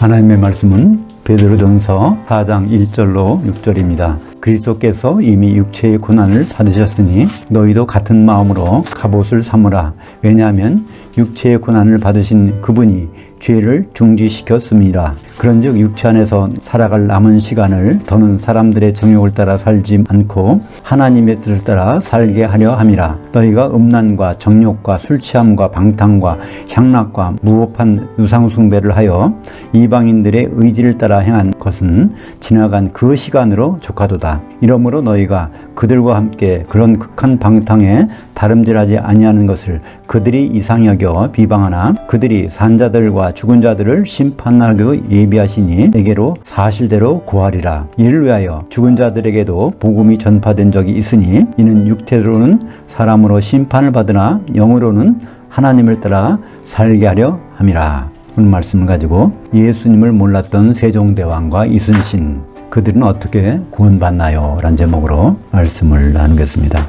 하나님의 말씀은 베드로전서 4장 1절로 6절입니다. 그리스도께서 이미 육체의 고난을 받으셨으니 너희도 같은 마음으로 갑옷을 삼으라. 왜냐하면 육체의 고난을 받으신 그분이 죄를 중지시켰습니다. 그런즉 육체 안에서 살아갈 남은 시간을 더는 사람들의 정욕을 따라 살지 않고 하나님의 뜻을 따라 살게 하려 함이라. 너희가 음란과 정욕과 술취함과 방탕과 향락과 무법한 우상숭배를 하여 이방인들의 의지를 따라 행한 것은 지나간 그 시간으로 족하도다. 이러므로 너희가 그들과 함께 그런 극한 방탕에 다름질하지 아니하는 것을 그들이 이상히 여겨 비방하나 그들이 산자들과 죽은 자들을 심판하기로 예비하시니 내게로 사실대로 고하리라. 이를 위하여 죽은 자들에게도 복음이 전파된 적이 있으니 이는 육체로는 사람으로 심판을 받으나 영으로는 하나님을 따라 살게 하려 함이라. 오늘 말씀을 가지고 예수님을 몰랐던 세종대왕과 이순신, 그들은 어떻게 구원받나요? 라는 제목으로 말씀을 나누겠습니다.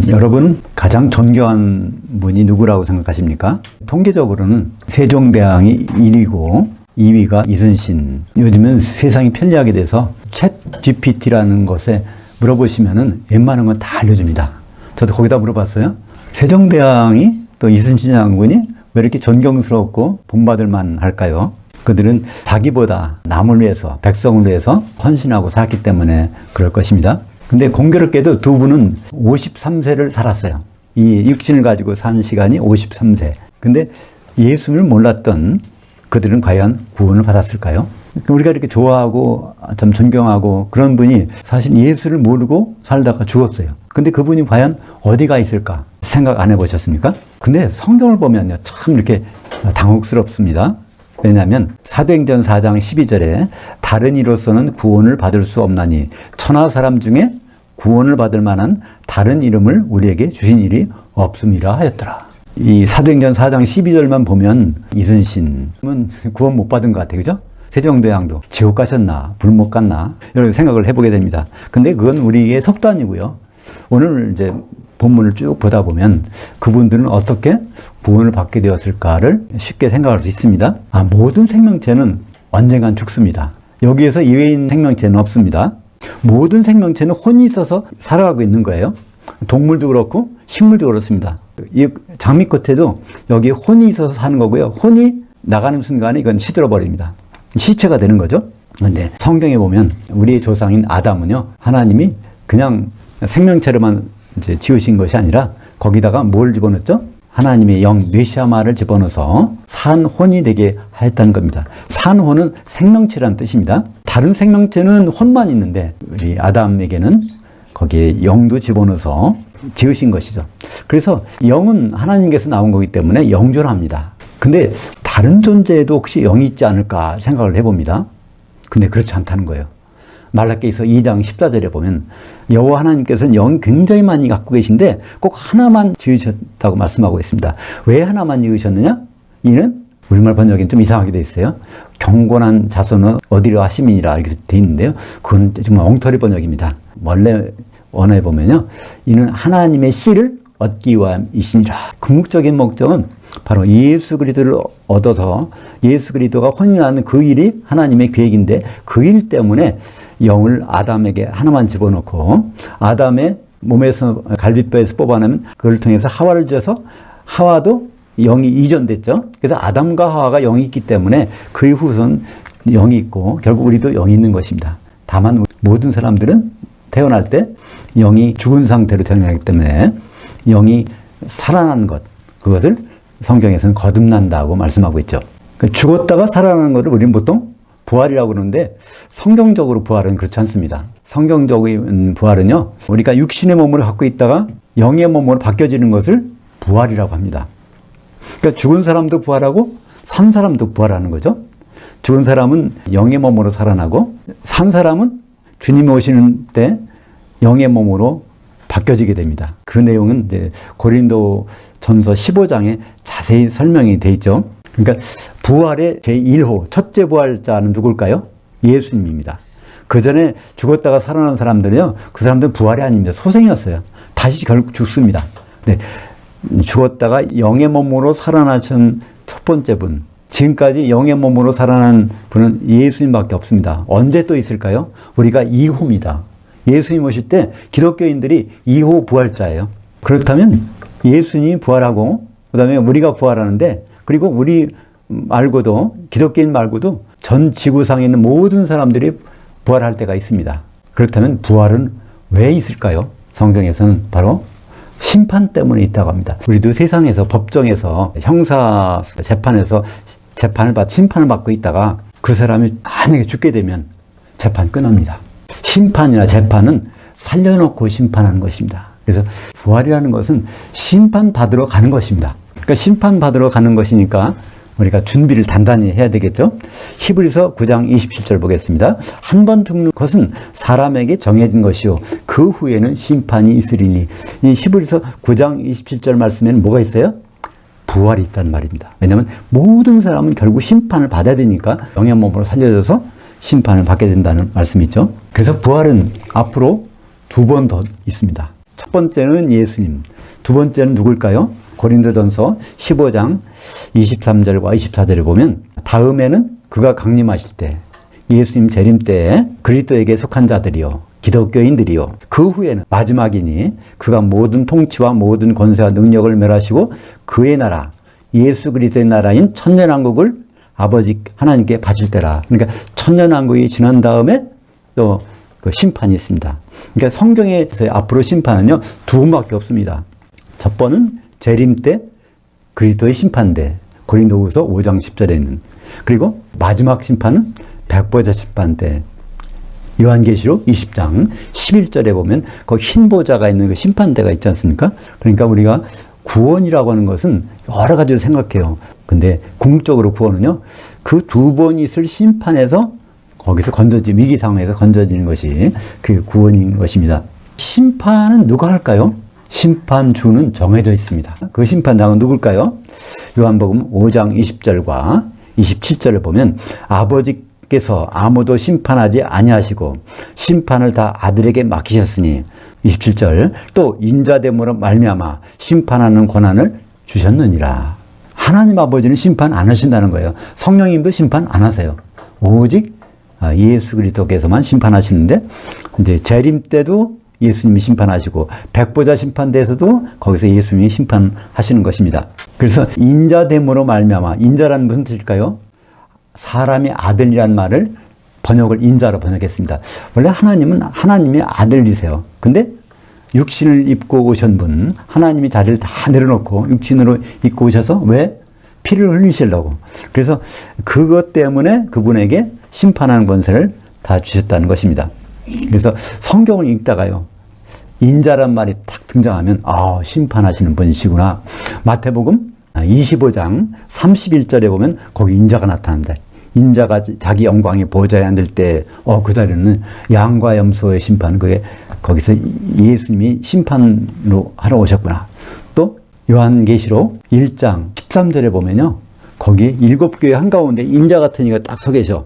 여러분 가장 존경한 분이 누구라고 생각하십니까? 통계적으로는 세종대왕이 1위고 2위가 이순신. 요즘은 세상이 편리하게 돼서 챗 GPT라는 것에 물어보시면은 웬만한 건 다 알려줍니다. 저도 거기다 물어봤어요. 세종대왕이 또 이순신 장군이 왜 이렇게 존경스럽고 본받을 만할까요? 그들은 자기보다 남을 위해서, 백성을 위해서 헌신하고 살았기 때문에 그럴 것입니다. 근데 공교롭게도 두 분은 53세를 살았어요. 이 육신을 가지고 사는 시간이 53세. 근데 예수를 몰랐던 그들은 과연 구원을 받았을까요? 우리가 이렇게 좋아하고 좀 존경하고 그런 분이 사실 예수를 모르고 살다가 죽었어요. 근데 그분이 과연 어디가 있을까 생각 안 해보셨습니까? 근데 성경을 보면요, 참 이렇게 당혹스럽습니다. 왜냐하면 사도행전 4장 12절에 다른 이로서는 구원을 받을 수 없나니 천하 사람 중에 구원을 받을 만한 다른 이름을 우리에게 주신 일이 없음이라 하였더라. 이 사도행전 4장 12절만 보면 이순신은 구원 못 받은 것 같아요. 그죠? 세종대왕도 지옥 가셨나 불못 갔나 이런 생각을 해보게 됩니다. 근데 그건 우리의 속단이고요. 오늘 이제 본문을 쭉 보다 보면 그분들은 어떻게 구원을 받게 되었을까를 쉽게 생각할 수 있습니다. 모든 생명체는 언젠간 죽습니다. 여기에서 이외인 생명체는 없습니다. 모든 생명체는 혼이 있어서 살아가고 있는 거예요. 동물도 그렇고 식물도 그렇습니다. 이 장미꽃에도 여기 혼이 있어서 사는 거고요. 혼이 나가는 순간에 이건 시들어 버립니다. 시체가 되는 거죠. 그런데 성경에 보면 우리의 조상인 아담은요, 하나님이 그냥 생명체로만 이제 지으신 것이 아니라 거기다가 뭘 집어넣었죠? 하나님의 영 뇌시아마를 집어넣어서 산혼이 되게 하였다는 겁니다. 산혼은 생명체라는 뜻입니다. 다른 생명체는 혼만 있는데 우리 아담에게는 거기에 영도 집어넣어서 지으신 것이죠. 그래서 영은 하나님께서 나온 거기 때문에 영존합니다. 근데 다른 존재에도 혹시 영이 있지 않을까 생각을 해봅니다. 근데 그렇지 않다는 거예요. 말라기서 2장 14절에 보면 여호와 하나님께서는 영이 굉장히 많이 갖고 계신데 꼭 하나만 지으셨다고 말씀하고 있습니다. 왜 하나만 지으셨느냐? 이는 우리말 번역엔 좀 이상하게 돼 있어요. 경건한 자손은 어디로 하심이니라 이렇게 돼 있는데요. 그건 정말 엉터리 번역입니다. 원래 원어에 보면요, 이는 하나님의 씨를 얻기 위함이시니라. 궁극적인 목적은 바로 예수 그리스도를 얻어서 예수 그리스도가 혼인하는 그 일이 하나님의 계획인데 그 일 때문에 영을 아담에게 하나만 집어넣고 아담의 몸에서 갈비뼈에서 뽑아내면 그걸 통해서 하와를 지어서 하와도 영이 이전됐죠. 그래서 아담과 하와가 영이 있기 때문에 그 이후선 영이 있고 결국 우리도 영이 있는 것입니다. 다만 모든 사람들은 태어날 때 영이 죽은 상태로 태어나기 때문에 영이 살아난 것, 그것을 성경에서는 거듭난다고 말씀하고 있죠. 죽었다가 살아나는 것을 우리는 보통 부활이라고 그러는데 성경적으로 부활은 그렇지 않습니다. 성경적인 부활은요, 우리가 육신의 몸을 갖고 있다가 영의 몸으로 바뀌어지는 것을 부활이라고 합니다. 그러니까 죽은 사람도 부활하고 산 사람도 부활하는 거죠. 죽은 사람은 영의 몸으로 살아나고 산 사람은 주님이 오시는 때 영의 몸으로 바뀌어지게 됩니다. 그 내용은 이제 고린도 전서 15장에 자세히 설명이 되어 있죠. 그러니까 부활의 제1호, 첫째 부활자는 누굴까요? 예수님입니다. 그 전에 죽었다가 살아난 사람들은요, 그 사람들은 부활이 아닙니다. 소생이었어요. 다시 결국 죽습니다. 네, 죽었다가 영의 몸으로 살아나신 첫 번째 분, 지금까지 영의 몸으로 살아난 분은 예수님밖에 없습니다. 언제 또 있을까요? 우리가 2호입니다. 예수님 오실 때 기독교인들이 2호 부활자예요. 그렇다면 예수님이 부활하고 그 다음에 우리가 부활하는데, 그리고 우리 말고도, 기독교인 말고도 전 지구상에 있는 모든 사람들이 부활할 때가 있습니다. 그렇다면 부활은 왜 있을까요? 성경에서는 바로 심판 때문에 있다고 합니다. 우리도 세상에서 법정에서 형사 재판에서 심판을 받고 있다가 그 사람이 만약에 죽게 되면 재판 끝납니다. 심판이나 재판은 살려놓고 심판하는 것입니다. 그래서 부활이라는 것은 심판받으러 가는 것입니다. 그러니까 심판받으러 가는 것이니까 우리가 준비를 단단히 해야 되겠죠. 히브리서 9장 27절 보겠습니다. 한 번 죽는 것은 사람에게 정해진 것이요 그 후에는 심판이 있으리니. 이 히브리서 9장 27절 말씀에는 뭐가 있어요? 부활이 있다는 말입니다. 왜냐하면 모든 사람은 결국 심판을 받아야 되니까 영의 몸으로 살려져서 심판을 받게 된다는 말씀이 있죠. 그래서 부활은 앞으로 2번 더 있습니다. 첫 번째는 예수님, 두 번째는 누굴까요? 고린도전서 15장 23절과 24절에 보면 다음에는 그가 강림하실 때, 예수님 재림 때에 그리스도에게 속한 자들이요 기독교인들이요 그 후에는 마지막이니 그가 모든 통치와 모든 권세와 능력을 멸하시고 그의 나라 예수 그리스도의 나라인 천년왕국을 아버지 하나님께 바칠 때라. 그러니까 천년왕국이 지난 다음에 또 그 심판이 있습니다. 그러니까 성경에서 앞으로 심판은요 2번밖에 없습니다. 첫 번은 재림 때 그리스도의 심판대, 고린도후서 5장 10절에 있는, 그리고 마지막 심판은 백보자 심판 때 요한계시록 20장 11절에 보면 거기 흰 보자가 있는 그 심판대가 있지 않습니까? 그러니까 우리가 구원이라고 하는 것은 여러 가지로 생각해요. 근데 궁극적으로 구원은요, 그 2번 있을 심판에서 거기서 위기 상황에서 건져지는 것이 그 구원인 것입니다. 심판은 누가 할까요? 심판주는 정해져 있습니다. 그 심판장은 누굴까요? 요한복음 5장 20절과 27절을 보면 아버지께서 아무도 심판하지 아니하시고 심판을 다 아들에게 맡기셨으니 27절 또 인자됨으로 말미암아 심판하는 권한을 주셨느니라. 하나님 아버지는 심판 안 하신다는 거예요. 성령님도 심판 안 하세요. 오직 예수 그리스도께서만 심판하시는데, 이제 재림 때도 예수님이 심판하시고 백보자 심판대에서도 거기서 예수님이 심판하시는 것입니다. 그래서 인자됨으로 말미암아, 인자란 무슨 뜻일까요? 사람이 아들이란 말을 번역을 인자로 번역했습니다. 원래 하나님은 하나님의 아들이세요. 근데 육신을 입고 오신 분, 하나님이 자리를 다 내려놓고 육신으로 입고 오셔서 왜? 피를 흘리시려고. 그래서 그것 때문에 그분에게 심판하는 권세를 다 주셨다는 것입니다. 그래서 성경을 읽다가요, 인자란 말이 탁 등장하면 심판하시는 분이시구나. 마태복음 25장 31절에 보면 거기 인자가 나타납니다. 인자가 자기 영광의 보좌에 앉을 때 그 자리는 양과 염소의 심판, 그게 거기서 예수님이 심판으로 하러 오셨구나. 또 요한계시록 1장 13절에 보면요, 거기 7교회 한가운데 인자 같은 이가 딱 서 계셔.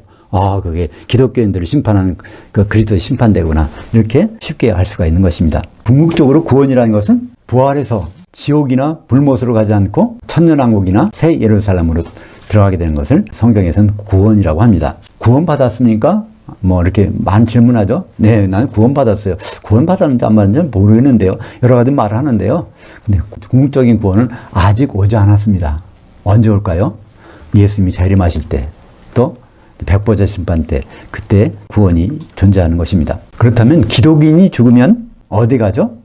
그게 기독교인들을 심판하는 그 그리스도의 심판대구나. 이렇게 쉽게 알 수가 있는 것입니다. 궁극적으로 구원이라는 것은 부활해서 지옥이나 불못으로 가지 않고 천년왕국이나 새 예루살렘으로 들어가게 되는 것을 성경에서는 구원이라고 합니다. 구원받았습니까? 이렇게 많이 질문하죠. 네, 나는 구원받았어요. 구원받았는지 안 받았는지 모르겠는데요. 여러 가지 말을 하는데요. 근데 궁극적인 구원은 아직 오지 않았습니다. 언제 올까요? 예수님이 재림하실 때, 또 백보자 심판 때, 그때 구원이 존재하는 것입니다. 그렇다면 기독인이 죽으면 어디 가죠?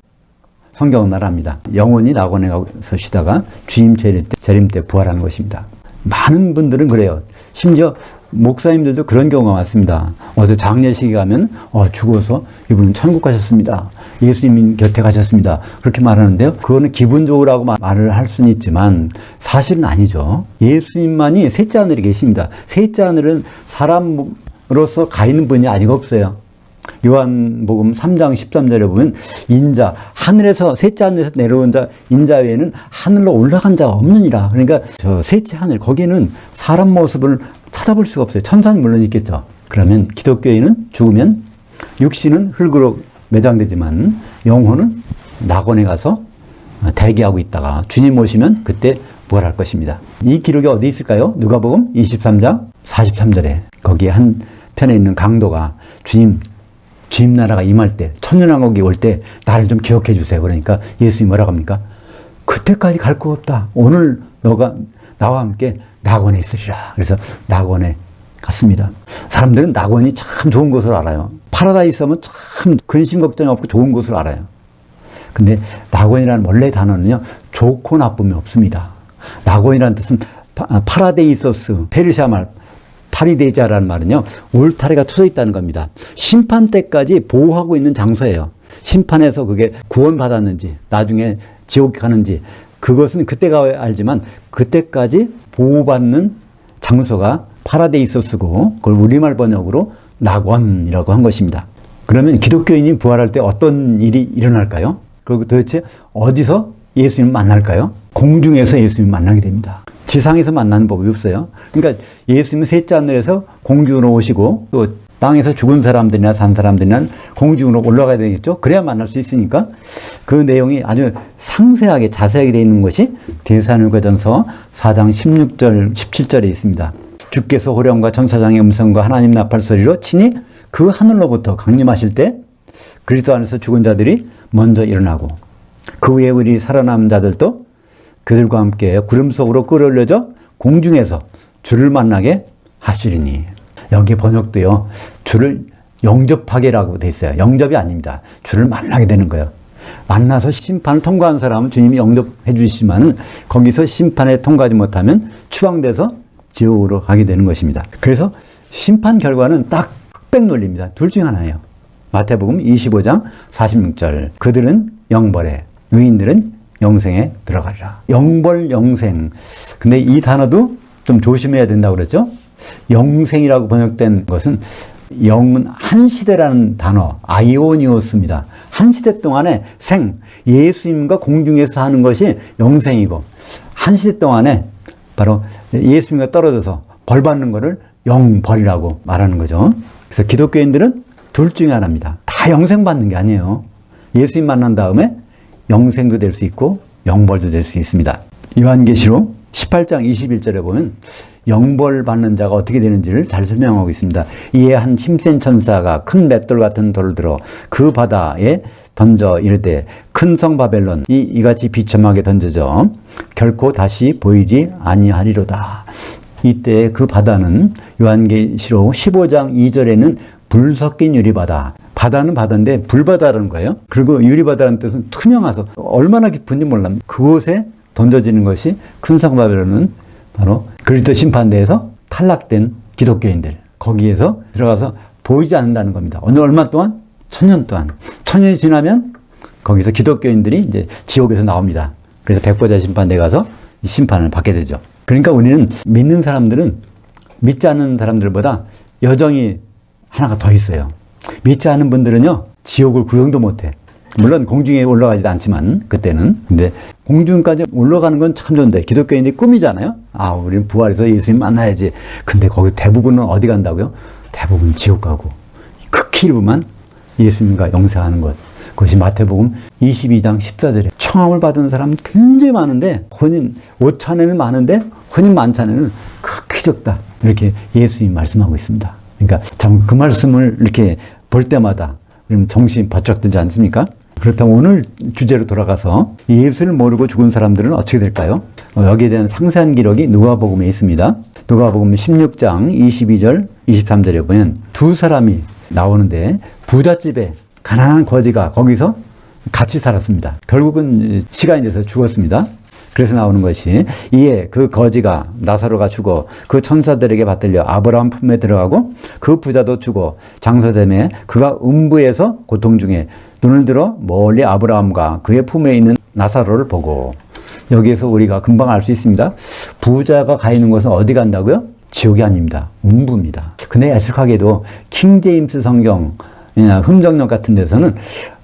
성경은 말합니다. 영원히 낙원에 가서 쉬다가 주님 재림 때 부활하는 것입니다. 많은 분들은 그래요. 심지어 목사님들도 그런 경우가 많습니다. 어디 장례식에 가면 죽어서 이분은 천국 가셨습니다. 예수님 곁에 가셨습니다. 그렇게 말하는데요. 그거는 기분적으로 하고 말을 할 수는 있지만 사실은 아니죠. 예수님만이 셋째 하늘에 계십니다. 셋째 하늘은 사람으로서 가 있는 분이 아직 없어요. 요한복음 3장 13절에 보면 인자, 하늘에서 셋째 하늘에서 내려온 자, 인자 외에는 하늘로 올라간 자가 없느니라. 그러니까 저 셋째 하늘, 거기는 사람 모습을 찾아볼 수가 없어요. 천사는 물론 있겠죠. 그러면 기독교인은 죽으면 육신은 흙으로 매장되지만 영혼은 낙원에 가서 대기하고 있다가 주님 오시면 그때 부활할 것입니다. 이 기록이 어디 있을까요? 누가복음 23장 43절에 거기에 한 편에 있는 강도가 주님 나라가 임할 때, 천년왕국이 올 때 나를 좀 기억해 주세요. 그러니까 예수님이 뭐라고 합니까? 그때까지 갈 거 없다. 오늘 너가 나와 함께 낙원에 있으리라. 그래서 낙원에 갔습니다. 사람들은 낙원이 참 좋은 곳을 알아요. 파라다이스 하면 참 근심 걱정이 없고 좋은 곳을 알아요. 근데 낙원이라는 원래 단어는요, 좋고 나쁨이 없습니다. 낙원이라는 뜻은 파라데이소스, 페르시아 말 파리데자라는 말은요, 울타리가 쳐져 있다는 겁니다. 심판 때까지 보호하고 있는 장소예요. 심판에서 그게 구원받았는지 나중에 지옥 가는지 그것은 그때가 알지만 그때까지 보호받는 장소가 파라데이소스고 그걸 우리말 번역으로 낙원이라고 한 것입니다. 그러면 기독교인이 부활할 때 어떤 일이 일어날까요? 그리고 도대체 어디서 예수님을 만날까요? 공중에서 예수님을 만나게 됩니다. 지상에서 만나는 법이 없어요. 그러니까 예수님은 셋째 하늘에서 공중으로 오시고 또 땅에서 죽은 사람들이나 산 사람들이나 공중으로 올라가야 되겠죠. 그래야 만날 수 있으니까 그 내용이 아주 상세하게 자세하게 되어 있는 것이 데살로니가전서 4장 16절 17절에 있습니다. 주께서 호령과 천사장의 음성과 하나님 나팔 소리로 친히 그 하늘로부터 강림하실 때 그리스도 안에서 죽은 자들이 먼저 일어나고 그 후에 우리 살아남은 자들도 그들과 함께 구름 속으로 끌어올려져 공중에서 주를 만나게 하시리니. 여기 번역도요, 주를 영접하게라고 돼 있어요. 영접이 아닙니다. 주를 만나게 되는 거예요. 만나서 심판을 통과한 사람은 주님이 영접해 주시지만은 거기서 심판에 통과하지 못하면 추방돼서 지옥으로 가게 되는 것입니다. 그래서 심판 결과는 딱 흑백 논리입니다. 둘 중에 하나예요. 마태복음 25장 46절. 그들은 영벌에, 의인들은 영생에 들어가리라. 영벌, 영생. 근데 이 단어도 좀 조심해야 된다고 그랬죠? 영생이라고 번역된 것은 영은 한 시대라는 단어, 아이오니오스입니다. 한 시대 동안의 생, 예수님과 공중에서 하는 것이 영생이고, 한 시대 동안에 바로 예수님과 떨어져서 벌 받는 것을 영벌이라고 말하는 거죠. 그래서 기독교인들은 둘 중에 하나입니다. 다 영생 받는 게 아니에요. 예수님 만난 다음에 영생도 될 수 있고 영벌도 될 수 있습니다. 요한계시록 18장 21절에 보면 영벌 받는 자가 어떻게 되는지를 잘 설명하고 있습니다. 이에 한 힘센 천사가 큰 맷돌 같은 돌을 들어 그 바다에 던져 이르되 큰 성 바벨론 이같이 비참하게 던져져 결코 다시 보이지 아니하리로다. 이때 그 바다는 요한계시록 15장 2절에는 불 섞인 유리바다. 바다는 바다인데 불바다라는 거예요. 그리고 유리바다라는 뜻은 투명해서 얼마나 깊은지 몰라. 그곳에 던져지는 것이 큰 성 바벨론은 바로 그리스도 심판대에서 탈락된 기독교인들. 거기에서 들어가서 보이지 않는다는 겁니다. 어느 얼마 동안? 1000년 동안. 1000년이 지나면 거기서 기독교인들이 이제 지옥에서 나옵니다. 그래서 백보자 심판대에 가서 심판을 받게 되죠. 그러니까 우리는 믿는 사람들은 믿지 않는 사람들보다 여정이 하나가 더 있어요. 믿지 않은 분들은요, 지옥을 구경도 못해. 물론 공중에 올라가지도 않지만 그때는. 근데 공중까지 올라가는 건 참 좋은데 기독교인들이 꿈이잖아요. 아, 우리는 부활해서 예수님 만나야지. 근데 거기 대부분은 어디 간다고요? 대부분 지옥 가고 극히 일부만 예수님과 영생하는 것. 그것이 마태복음 22장 14절에 청함을 받은 사람은 굉장히 많은데 혼인 5천에는 많은데 혼인 만찬에는 극히 적다. 이렇게 예수님이 말씀하고 있습니다. 그러니까 참 그 말씀을 이렇게 볼 때마다 정신이 바짝 들지 않습니까? 그렇다면 오늘 주제로 돌아가서 예수를 모르고 죽은 사람들은 어떻게 될까요? 여기에 대한 상세한 기록이 누가복음에 있습니다. 누가복음 16장 22절 23절에 보면 두 사람이 나오는데 부잣집에 가난한 거지가 거기서 같이 살았습니다. 결국은 시간이 돼서 죽었습니다. 그래서 나오는 것이 이에 그 거지가 나사로가 죽어 그 천사들에게 받들려 아브라함 품에 들어가고 그 부자도 죽어 장사됨에 그가 음부에서 고통 중에 눈을 들어 멀리 아브라함과 그의 품에 있는 나사로를 보고. 여기에서 우리가 금방 알 수 있습니다. 부자가 가 있는 곳은 어디 간다고요? 지옥이 아닙니다. 음부입니다. 근데 애석하게도 킹제임스 성경 흠정역 같은 데서는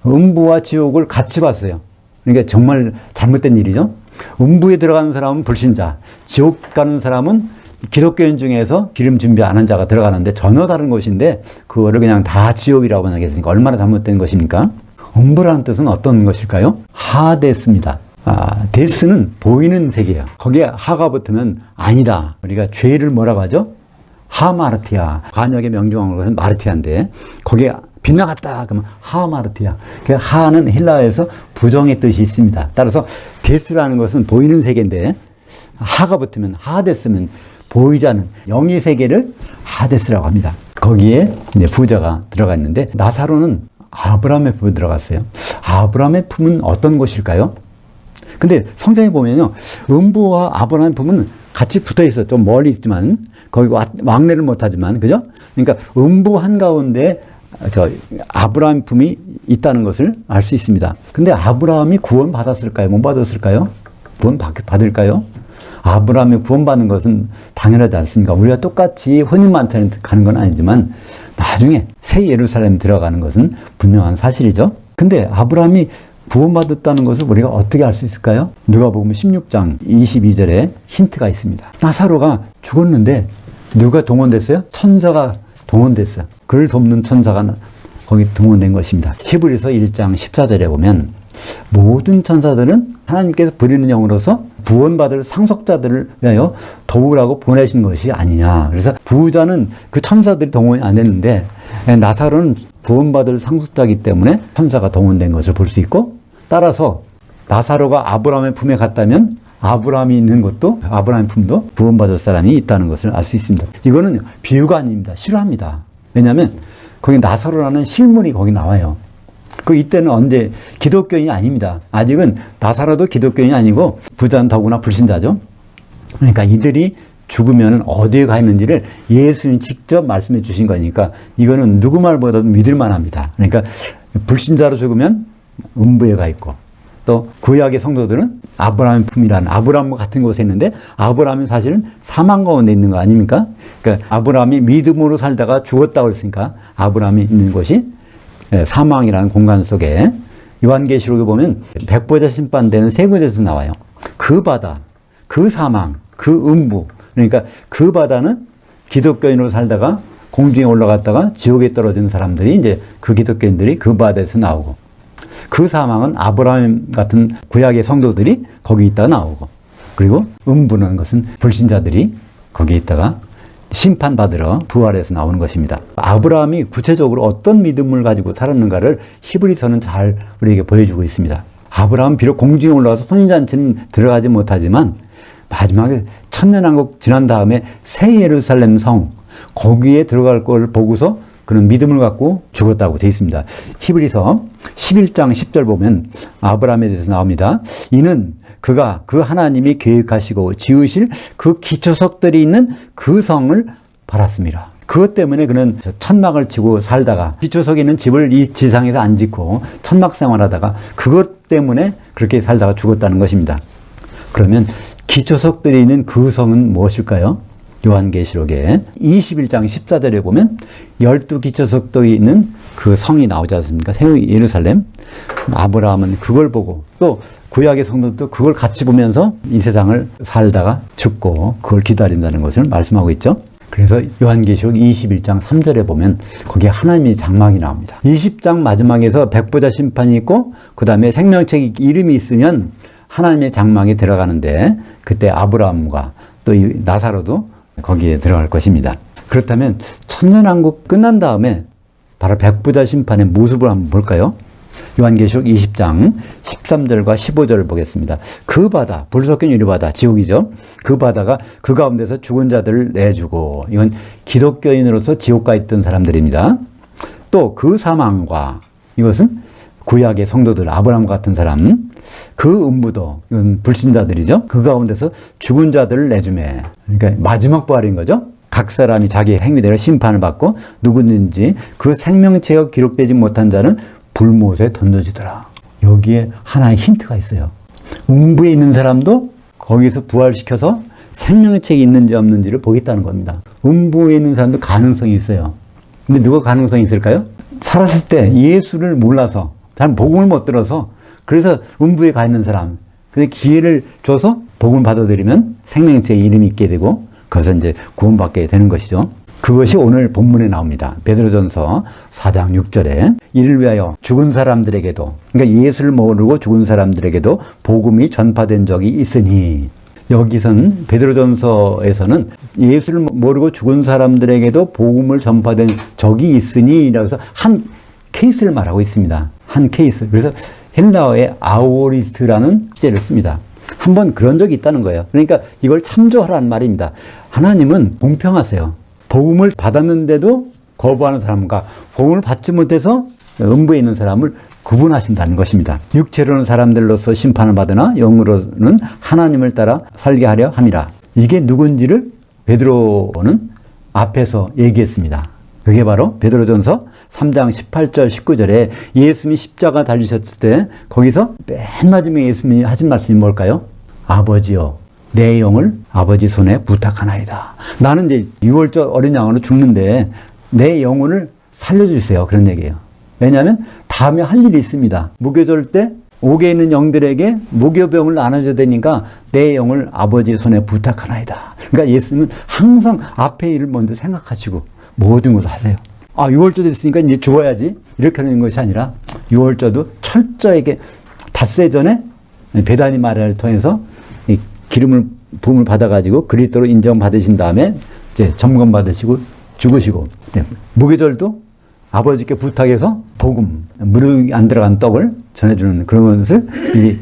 음부와 지옥을 같이 봤어요. 그러니까 정말 잘못된 일이죠. 음부에 들어가는 사람은 불신자, 지옥 가는 사람은 기독교인 중에서 기름 준비 안 한 자가 들어가는데 전혀 다른 것인데 그거를 그냥 다 지옥이라고 번역했으니까 얼마나 잘못된 것입니까? 음부라는 뜻은 어떤 것일까요? 하데스입니다. 데스는 보이는 세계야. 거기에 하가 붙으면 아니다. 우리가 죄를 뭐라고 하죠? 하마르티아. 관역에 명중한 것은 마르티아인데 거기에 빗나갔다 그러면 하마르티아. 그 하는 헬라어에서 부정의 뜻이 있습니다. 따라서 데스라는 것은 보이는 세계인데 하가 붙으면 하데스면 보이지 않는 영의 세계를 하데스라고 합니다. 거기에 이제 부자가 들어가 있는데 나사로는 아브라함의 품에 들어갔어요. 아브라함의 품은 어떤 곳일까요? 근데 성경에 보면요, 음부와 아브라함의 품은 같이 붙어 있어. 좀 멀리 있지만 거기 왕래를 못하지만, 그죠? 그러니까 음부 한가운데 아브라함 품이 있다는 것을 알 수 있습니다. 근데 아브라함이 구원 받았을까요? 못 받았을까요? 구원 받을까요? 아브라함이 구원받는 것은 당연하지 않습니까? 우리가 똑같이 혼인 만찬에 가는 건 아니지만 나중에 새 예루살렘에 들어가는 것은 분명한 사실이죠. 근데 아브라함이 구원받았다는 것을 우리가 어떻게 알 수 있을까요? 누가복음 16장 22절에 힌트가 있습니다. 나사로가 죽었는데 누가 동원됐어요? 천사가 동원됐어요. 그를 돕는 천사가 거기 동원된 것입니다. 히브리서 1장 14절에 보면 모든 천사들은 하나님께서 부리는 영으로서 구원받을 상속자들을 위하여 도우라고 보내신 것이 아니냐. 그래서 부자는 그 천사들이 동원이 안 됐는데 나사로는 구원받을 상속자이기 때문에 천사가 동원된 것을 볼 수 있고, 따라서 나사로가 아브라함의 품에 갔다면 아브라함이 있는 곳도, 아브라함의 품도 구원받을 사람이 있다는 것을 알 수 있습니다. 이거는 비유가 아닙니다. 실화입니다. 왜냐하면 거기 나사로라는 실물이 거기 나와요. 그 이때는 언제 기독교인이 아닙니다. 아직은 나사로도 기독교인이 아니고 부자는 더구나 불신자죠. 그러니까 이들이 죽으면 어디에 가 있는지를 예수님이 직접 말씀해 주신 거니까 이거는 누구 말보다도 믿을 만합니다. 그러니까 불신자로 죽으면 음부에 가 있고, 또 구약의 성도들은 아브라함의 품이라는 아브라함과 같은 곳에 있는데 아브라함이 사실은 사망 가운데 있는 거 아닙니까? 그러니까 아브라함이 믿음으로 살다가 죽었다고 했으니까 아브라함이 있는 곳이 사망이라는 공간 속에, 요한계시록에 보면 백보자 심판되는 세 곳에서 나와요. 그 바다, 그 사망, 그 음부. 그러니까 그 바다는 기독교인으로 살다가 공중에 올라갔다가 지옥에 떨어진 사람들이, 이제 그 기독교인들이 그 바다에서 나오고, 그 사망은 아브라함 같은 구약의 성도들이 거기 있다가 나오고, 그리고 음부는 것은 불신자들이 거기 있다가 심판받으러 부활해서 나오는 것입니다. 아브라함이 구체적으로 어떤 믿음을 가지고 살았는가를 히브리서는 잘 우리에게 보여주고 있습니다. 아브라함은 비록 공중에 올라가서 혼인잔치는 들어가지 못하지만 마지막에 천년왕국 지난 다음에 새 예루살렘 성, 거기에 들어갈 걸 보고서 그런 믿음을 갖고 죽었다고 되어 있습니다. 히브리서 11장 10절 보면 아브라함에 대해서 나옵니다. 이는 그가 그 하나님이 계획하시고 지으실 그 기초석들이 있는 그 성을 바랐습니다. 그것 때문에 그는 천막을 치고 살다가, 기초석에 있는 집을 이 지상에서 안 짓고 천막 생활하다가 그것 때문에 그렇게 살다가 죽었다는 것입니다. 그러면 기초석들이 있는 그 성은 무엇일까요? 요한계시록에 21장 14절에 보면 12기초석들이 있는 그 성이 나오지 않습니까? 새 예루살렘. 아브라함은 그걸 보고, 또 구약의 성도도 그걸 같이 보면서 이 세상을 살다가 죽고 그걸 기다린다는 것을 말씀하고 있죠. 그래서 요한계시록 21장 3절에 보면 거기에 하나님의 장막이 나옵니다. 20장 마지막에서 백보자 심판이 있고 그 다음에 생명책 이름이 있으면 하나님의 장막에 들어가는데, 그때 아브라함과 또 이 나사로도 거기에 들어갈 것입니다. 그렇다면 천년왕국 끝난 다음에 바로 백보자 심판의 모습을 한번 볼까요? 요한계시록 20장 13절과 15절을 보겠습니다. 그 바다, 불 섞인 유리바다, 지옥이죠. 그 바다가 그 가운데서 죽은 자들을 내주고, 이건 기독교인으로서 지옥 가 있던 사람들입니다. 또 그 사망과, 이것은 구약의 성도들, 아브라함 같은 사람, 그 음부도, 이건 불신자들이죠. 그 가운데서 죽은 자들을 내주매. 그러니까 마지막 부활인 거죠. 각 사람이 자기 행위대로 심판을 받고 누구든지 그 생명체가 기록되지 못한 자는 불못에 던져지더라. 여기에 하나의 힌트가 있어요. 음부에 있는 사람도 거기서 부활시켜서 생명책이 있는지 없는지를 보겠다는 겁니다. 음부에 있는 사람도 가능성이 있어요. 근데 누가 가능성이 있을까요? 살았을 때 예수를 몰라서, 단 복음을 못 들어서, 그래서 음부에 가 있는 사람, 근데 기회를 줘서 복음을 받아들이면 생명체의 이름이 있게 되고, 그래서 이제 구원받게 되는 것이죠. 그것이 오늘 본문에 나옵니다. 베드로전서 4장 6절에 이를 위하여 죽은 사람들에게도, 그러니까 예수를 모르고 죽은 사람들에게도 복음이 전파된 적이 있으니, 여기서는 베드로전서에서는 예수를 모르고 죽은 사람들에게도 복음을 전파된 적이 있으니 라서 한 케이스를 말하고 있습니다. 한 케이스. 그래서 헬라어의 아오리스트라는 시제를 씁니다. 한번 그런 적이 있다는 거예요. 그러니까 이걸 참조하라는 말입니다. 하나님은 공평하세요. 복음을 받았는데도 거부하는 사람과 복음을 받지 못해서 음부에 있는 사람을 구분하신다는 것입니다. 육체로는 사람들로서 심판을 받으나 영으로는 하나님을 따라 살게 하려 함이라. 이게 누군지를 베드로는 앞에서 얘기했습니다. 그게 바로 베드로전서 3장 18절 19절에 예수님이 십자가 달리셨을 때 거기서 맨 마지막에 예수님이 하신 말씀이 뭘까요? 아버지여 내 영을 아버지 손에 부탁하나이다. 나는 이제 6월절 어린 양으로 죽는데 내 영혼을 살려주세요. 그런 얘기예요. 왜냐하면 다음에 할 일이 있습니다. 무교절 때 옥에 있는 영들에게 무교병을 나눠줘야 되니까 내 영을 아버지 손에 부탁하나이다. 그러니까 예수님은 항상 앞에 일을 먼저 생각하시고 모든 걸 하세요. 6월절 됐으니까 이제 죽어야지 이렇게 하는 것이 아니라 6월절도 철저하게 닷새 전에 베다니 마리아를 통해서 이 부음을 받아가지고 그리스도로 인정받으신 다음에 이제 점검 받으시고 죽으시고, 무교절도 아버지께 부탁해서 복음, 무르기 안 들어간 떡을 전해주는 그런 것을 미리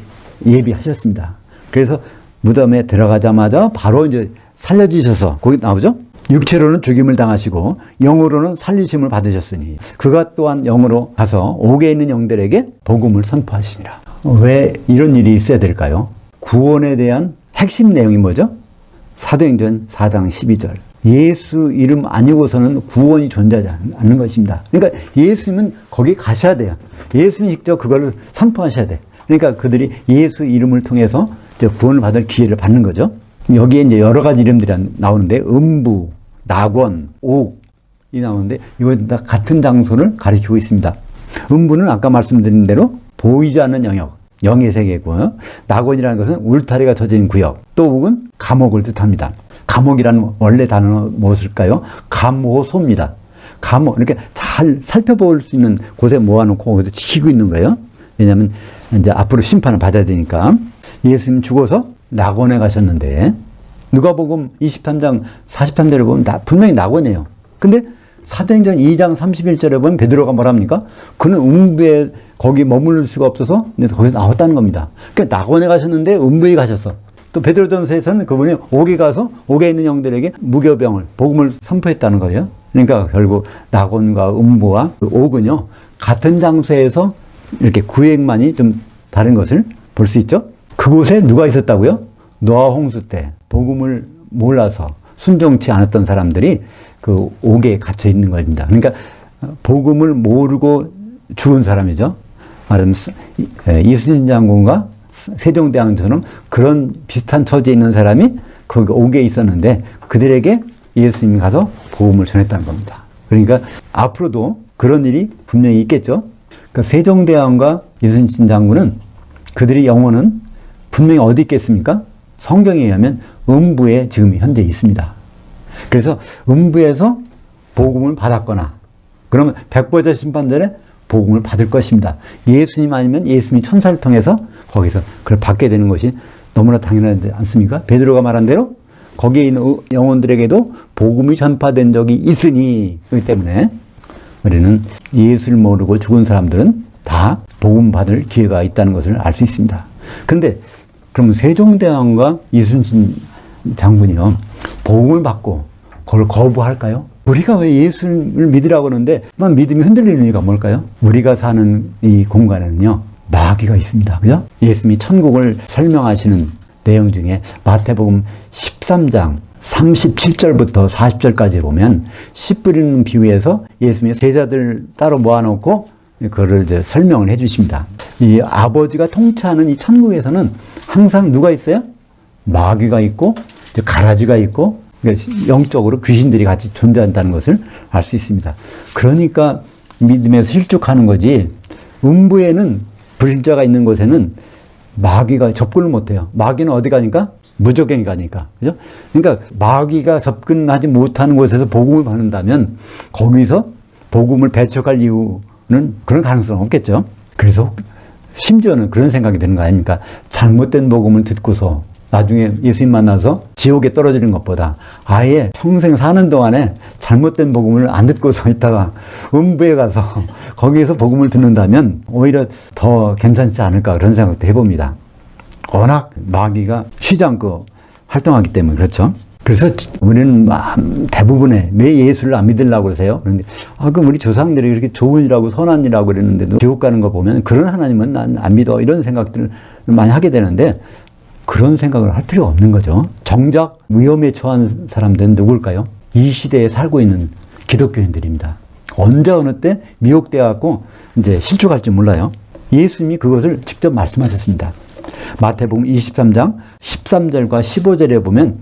예비하셨습니다. 그래서 무덤에 들어가자마자 바로 이제 살려주셔서, 거기 나오죠? 육체로는 죽임을 당하시고 영으로는 살리심을 받으셨으니 그가 또한 영으로 가서 옥에 있는 영들에게 복음을 선포하시니라. 왜 이런 일이 있어야 될까요? 구원에 대한 핵심 내용이 뭐죠? 사도행전 4장 12절. 예수 이름 아니고서는 구원이 존재하지 않는 것입니다. 그러니까 예수님은 거기 가셔야 돼요. 예수님이 직접 그걸 선포하셔야 돼. 그러니까 그들이 예수 이름을 통해서 이제 구원을 받을 기회를 받는 거죠. 여기에 이제 여러 가지 이름들이 나오는데 음부, 낙원, 옥이 나오는데 이건 다 같은 장소를 가리키고 있습니다. 음부는 아까 말씀드린 대로 보이지 않는 영역, 영의 세계고요. 낙원이라는 것은 울타리가 쳐진 구역, 또 옥은 감옥을 뜻합니다. 감옥이라는 원래 단어는 무엇일까요? 감호소입니다. 감옥, 이렇게 잘 살펴볼 수 있는 곳에 모아놓고 거기서 지키고 있는 거예요. 왜냐하면 이제 앞으로 심판을 받아야 되니까. 예수님 죽어서 낙원에 가셨는데 누가복음 23장 43절에 보면 분명히 낙원이에요. 근데 사도행전 2장 31절에 보면 베드로가 뭐랍니까? 그는 음부에 거기 머무를 수가 없어서 거기서 나왔다는 겁니다. 그러니까 낙원에 가셨는데 음부에 가셨어. 또 베드로전서에서는 그분이 옥에 가서 옥에 있는 영들에게 무교병을, 복음을 선포했다는 거예요. 그러니까 결국 낙원과 음부와 그 옥은요 같은 장소에서 이렇게 구획만이 좀 다른 것을 볼 수 있죠. 그곳에 누가 있었다고요? 노아 홍수 때 복음을 몰라서 순종치 않았던 사람들이 그 옥에 갇혀 있는 겁니다. 그러니까 복음을 모르고 죽은 사람이죠. 말하자면 이순신 장군과 세종대왕처럼 그런 비슷한 처지에 있는 사람이 거기 옥에 있었는데 그들에게 예수님이 가서 복음을 전했다는 겁니다. 그러니까 앞으로도 그런 일이 분명히 있겠죠. 그러니까 세종대왕과 이순신 장군은 그들의 영혼은 분명히 어디 있겠습니까? 성경에 의하면 음부에 지금 현재 있습니다. 그래서 음부에서 복음을 받았거나 그러면 백보자 심판전에 복음을 받을 것입니다. 예수님 아니면 예수님이 천사를 통해서 거기서 그걸 받게 되는 것이 너무나 당연하지 않습니까? 베드로가 말한 대로 거기에 있는 영혼들에게도 복음이 전파된 적이 있으니, 그렇기 때문에 우리는 예수를 모르고 죽은 사람들은 다 복음 받을 기회가 있다는 것을 알 수 있습니다. 근데 그러면 세종대왕과 이순신 장군이요 복음을 받고 그걸 거부할까요? 우리가 왜 예수를 믿으라고 하는데 믿음이 흔들리는 이유가 뭘까요? 우리가 사는 이 공간에는요 마귀가 있습니다. 그죠? 예수님이 천국을 설명하시는 내용 중에 마태복음 13장 37절부터 40절까지 보면 씨 뿌리는 비유에서 예수님의 제자들 따로 모아놓고 그거를 이제 설명을 해주십니다. 이 아버지가 통치하는 이 천국에서는 항상 누가 있어요? 마귀가 있고 가라지가 있고 영적으로 귀신들이 같이 존재한다는 것을 알 수 있습니다. 그러니까 믿음에서 실족하는 거지, 음부에는 불신자가 있는 곳에는 마귀가 접근을 못해요. 마귀는 어디 가니까? 무적행이 가니까. 그죠? 그러니까 마귀가 접근하지 못하는 곳에서 복음을 받는다면 거기서 복음을 배척할 이유는 그런 가능성은 없겠죠. 그래서 심지어는 그런 생각이 드는 거 아닙니까? 잘못된 복음을 듣고서 나중에 예수님 만나서 지옥에 떨어지는 것보다 아예 평생 사는 동안에 잘못된 복음을 안 듣고서 있다가 음부에 가서 거기에서 복음을 듣는다면 오히려 더 괜찮지 않을까 그런 생각도 해봅니다. 워낙 마귀가 쉬지 않고 활동하기 때문에 그렇죠. 그래서 우리는 대부분의 왜 예수를 안 믿으려고 그러세요? 그런데 그럼 우리 조상들이 그렇게 좋은 일하고 선한 일하고 그랬는데도 지옥 가는 거 보면 그런 하나님은 난 안 믿어 이런 생각들을 많이 하게 되는데 그런 생각을 할 필요가 없는 거죠. 정작 위험에 처한 사람들은 누굴까요? 이 시대에 살고 있는 기독교인들입니다. 언제 어느 때 미혹돼 갖고 이제 실족할지 몰라요. 예수님이 그것을 직접 말씀하셨습니다. 마태복음 23장 13절과 15절에 보면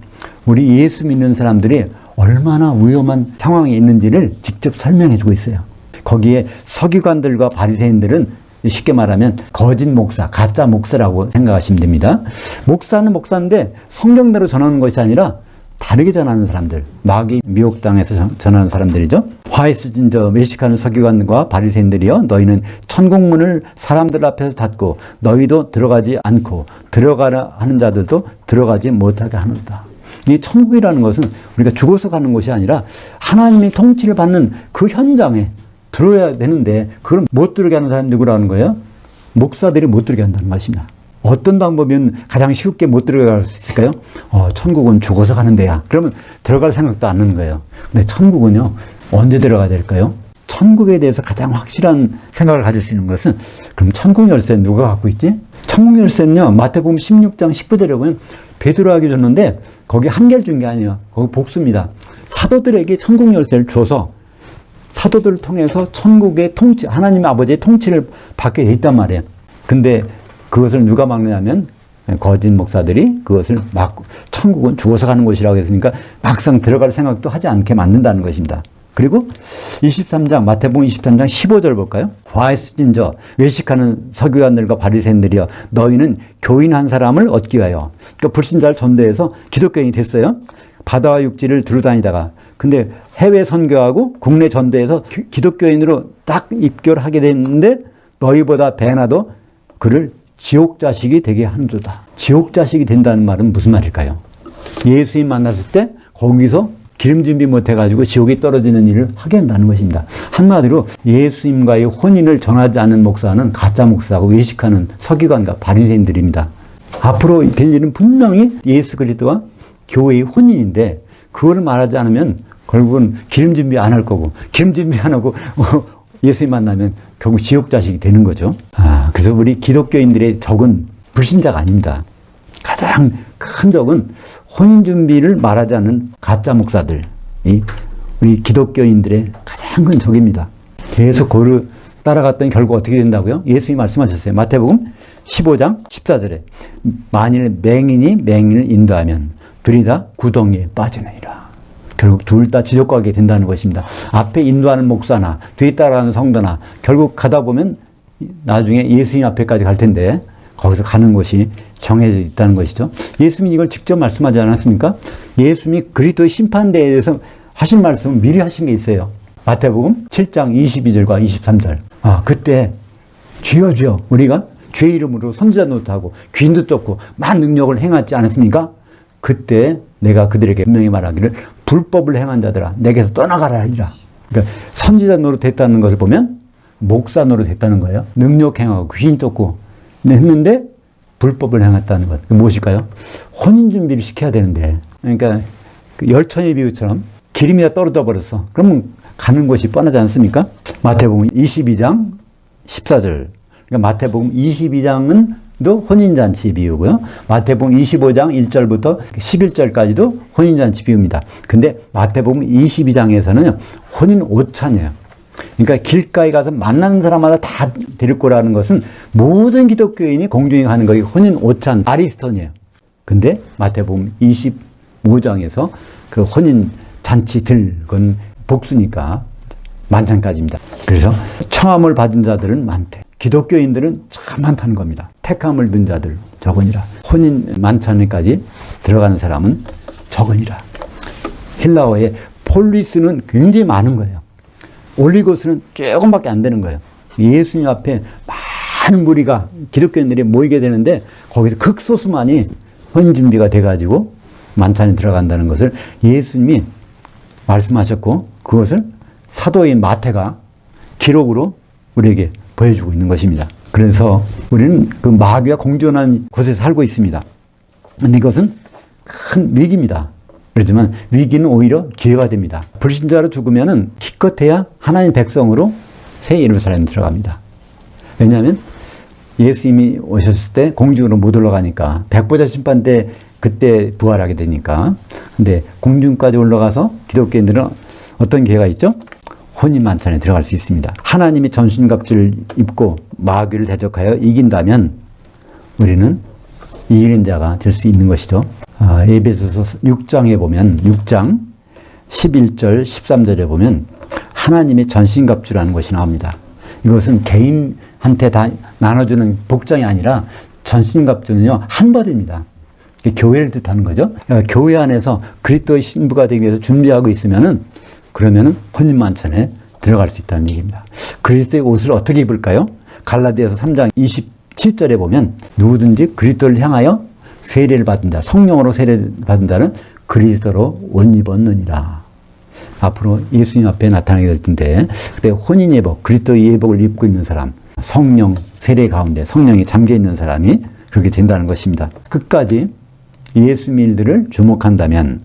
우리 예수 믿는 사람들이 얼마나 위험한 상황에 있는지를 직접 설명해 주고 있어요. 거기에 서기관들과 바리새인들은 쉽게 말하면 거짓 목사, 가짜 목사라고 생각하시면 됩니다. 목사는 목사인데 성경대로 전하는 것이 아니라 다르게 전하는 사람들, 마귀 미혹당해서 전하는 사람들이죠. 화 있으신 저 외식하는 서기관과 바리새인들이여 너희는 천국문을 사람들 앞에서 닫고 너희도 들어가지 않고 들어가라 하는 자들도 들어가지 못하게 하는다. 이 천국이라는 것은 우리가 죽어서 가는 것이 아니라 하나님의 통치를 받는 그 현장에 들어야 되는데 그걸 못 들어게 하는 사람이 누구라는 거예요? 목사들이 못 들어게 한다는 것입니다. 어떤 방법이면 가장 쉽게 못 들어갈 수 있을까요? 천국은 죽어서 가는 데야. 그러면 들어갈 생각도 안 하는 거예요. 근데 천국은요, 언제 들어가야 될까요? 천국에 대해서 가장 확실한 생각을 가질 수 있는 것은 그럼 천국 열쇠는 누가 갖고 있지? 천국 열쇠는요, 마태복음 16장 19절에 보면 베드로에게 줬는데 거기 한 개를 준 게 아니에요. 거기 복수입니다. 사도들에게 천국 열쇠를 줘서 사도들을 통해서 천국의 통치, 하나님 아버지의 통치를 받게 돼 있단 말이에요. 근데 그것을 누가 막느냐면 거짓 목사들이 그것을 막고 천국은 죽어서 가는 곳이라고 했으니까 막상 들어갈 생각도 하지 않게 만든다는 것입니다. 그리고 23장 마태복음 23장 15절 볼까요? 화에 쓰진 저 외식하는 서기관들과 바리새인들이여 너희는 교인 한 사람을 얻기 위하여 그러니까 불신자를 전도해서 기독교인이 됐어요. 바다와 육지를 두루다니다가 근데 해외 선교하고 국내 전도해서 기독교인으로 딱 입교를 하게 됐는데 너희보다 배나도 그를 지옥 자식이 되게 하는도다. 지옥 자식이 된다는 말은 무슨 말일까요? 예수님 만났을 때 거기서 기름 준비 못해가지고 지옥에 떨어지는 일을 하게 한다는 것입니다. 한마디로 예수님과의 혼인을 전하지 않는 목사는 가짜 목사고 외식하는 서기관과 바리새인들입니다. 앞으로 될 일은 분명히 예수 그리스도와 교회의 혼인인데 그걸 말하지 않으면 결국은 기름 준비 안 할 거고 기름 준비 안 하고 예수님 만나면 결국 지옥 자식이 되는 거죠. 그래서 우리 기독교인들의 적은 불신자가 아닙니다. 가장 큰 적은 혼인 준비를 말하지 않는 가짜 목사들이 우리 기독교인들의 가장 큰 적입니다. 계속 그를 따라갔더니 결국 어떻게 된다고요? 예수님이 말씀하셨어요. 마태복음 15장 14절에 만일 맹인이 맹인을 인도하면 둘이 다 구덩이에 빠지느니라. 결국 둘 다 지옥 가게 된다는 것입니다. 앞에 인도하는 목사나 뒤에 따라가는 성도나 결국 가다 보면 나중에 예수님 앞에까지 갈 텐데 거기서 가는 곳이 정해져 있다는 것이죠. 예수님이 이걸 직접 말씀하지 않았습니까? 예수님이 그리스도의 심판대에 대해서 하신 말씀은 미리 하신 게 있어요. 마태복음 7장 22절과 23절. 그때 주여 주여 우리가 주의 이름으로 선지자 노릇하고 귀인도 쫓고 많은 능력을 행하지 않았습니까? 그때 내가 그들에게 분명히 말하기를 불법을 행한 자들아 내게서 떠나가라 하리라. 그러니까 선지자 노릇했다는 것을 보면 목사 노릇했다는 거예요. 능력 행하고 귀신 쫓고 했는데 불법을 행했다는 것. 무엇일까요? 혼인 준비를 시켜야 되는데 그러니까 그 열천의 비유처럼 기름이 다 떨어져 버렸어. 그러면 가는 곳이 뻔하지 않습니까? 마태복음 22장 14절. 그러니까 마태복음 22장은 도 혼인잔치 비유고요. 마태복음 25장 1절부터 11절까지도 혼인잔치 비유입니다. 근데 마태복음 22장에서는 혼인 오찬이에요. 그러니까 길가에 가서 만나는 사람마다 다 데리고 오라는 것은 모든 기독교인이 공중에 가는 것이 혼인 오찬 아리스톤이에요. 근데 마태복음 25장에서 그 혼인 잔치들 그건 복수니까 만찬까지입니다. 그래서 청함을 받은 자들은 많대. 기독교인들은 참 많다는 겁니다. 택함을 둔 자들 적으니라. 혼인 만찬에까지 들어가는 사람은 적으니라. 헬라어에 폴리스는 굉장히 많은 거예요. 올리고스는 조금밖에 안 되는 거예요. 예수님 앞에 많은 무리가 기독교인들이 모이게 되는데 거기서 극소수만이 혼인 준비가 돼가지고 만찬에 들어간다는 것을 예수님이 말씀하셨고 그것을 사도인 마태가 기록으로 우리에게 보여주고 있는 것입니다. 그래서 우리는 그 마귀가 공존한 곳에 살고 있습니다. 근데 이것은 큰 위기입니다. 그렇지만 위기는 오히려 기회가 됩니다. 불신자로 죽으면은 기껏해야 하나님 백성으로 새 예루살렘 들어갑니다. 왜냐하면 예수님이 오셨을 때 공중으로 못 올라가니까 백보자 심판 때 그때 부활하게 되니까. 근데 공중까지 올라가서 기독교인들은 어떤 기회가 있죠? 혼인 만찬에 들어갈 수 있습니다. 하나님이 전신갑주를 입고 마귀를 대적하여 이긴다면 우리는 이기는 자가 될 수 있는 것이죠. 에베소서 6장에 보면 6장 11절 13절에 보면 하나님의 전신갑주라는 것이 나옵니다. 이것은 개인한테 다 나눠주는 복장이 아니라 전신갑주는요 한 벌입니다. 교회를 뜻하는 거죠. 교회 안에서 그리스도의 신부가 되기 위해서 준비하고 있으면은 그러면은 혼인 만찬에 들어갈 수 있다는 얘기입니다. 그리스도의 옷을 어떻게 입을까요? 갈라디아서 3장 27절에 보면 누구든지 그리스도를 향하여 세례를 받은 자, 성령으로 세례를 받은 자는 그리스도로 옷 입었느니라. 앞으로 예수님 앞에 나타나게 될 텐데 그때 혼인 예복, 그리스도의 예복을 입고 있는 사람, 성령 세례 가운데 성령이 잠겨 있는 사람이 그렇게 된다는 것입니다. 끝까지 예수님의 일들을 주목한다면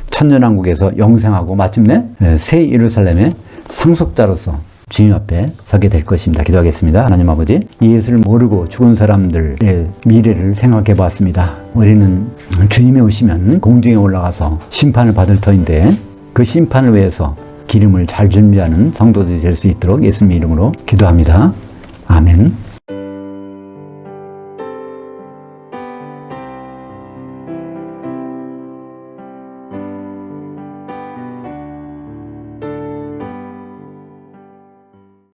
천년왕국에서 영생하고 마침내 새 예루살렘의 상속자로서 주님 앞에 서게 될 것입니다. 기도하겠습니다. 하나님 아버지, 예수를 모르고 죽은 사람들의 미래를 생각해 보았습니다. 우리는 주님이 오시면 공중에 올라가서 심판을 받을 터인데 그 심판을 위해서 기름을 잘 준비하는 성도들이 될 수 있도록 예수님의 이름으로 기도합니다. 아멘.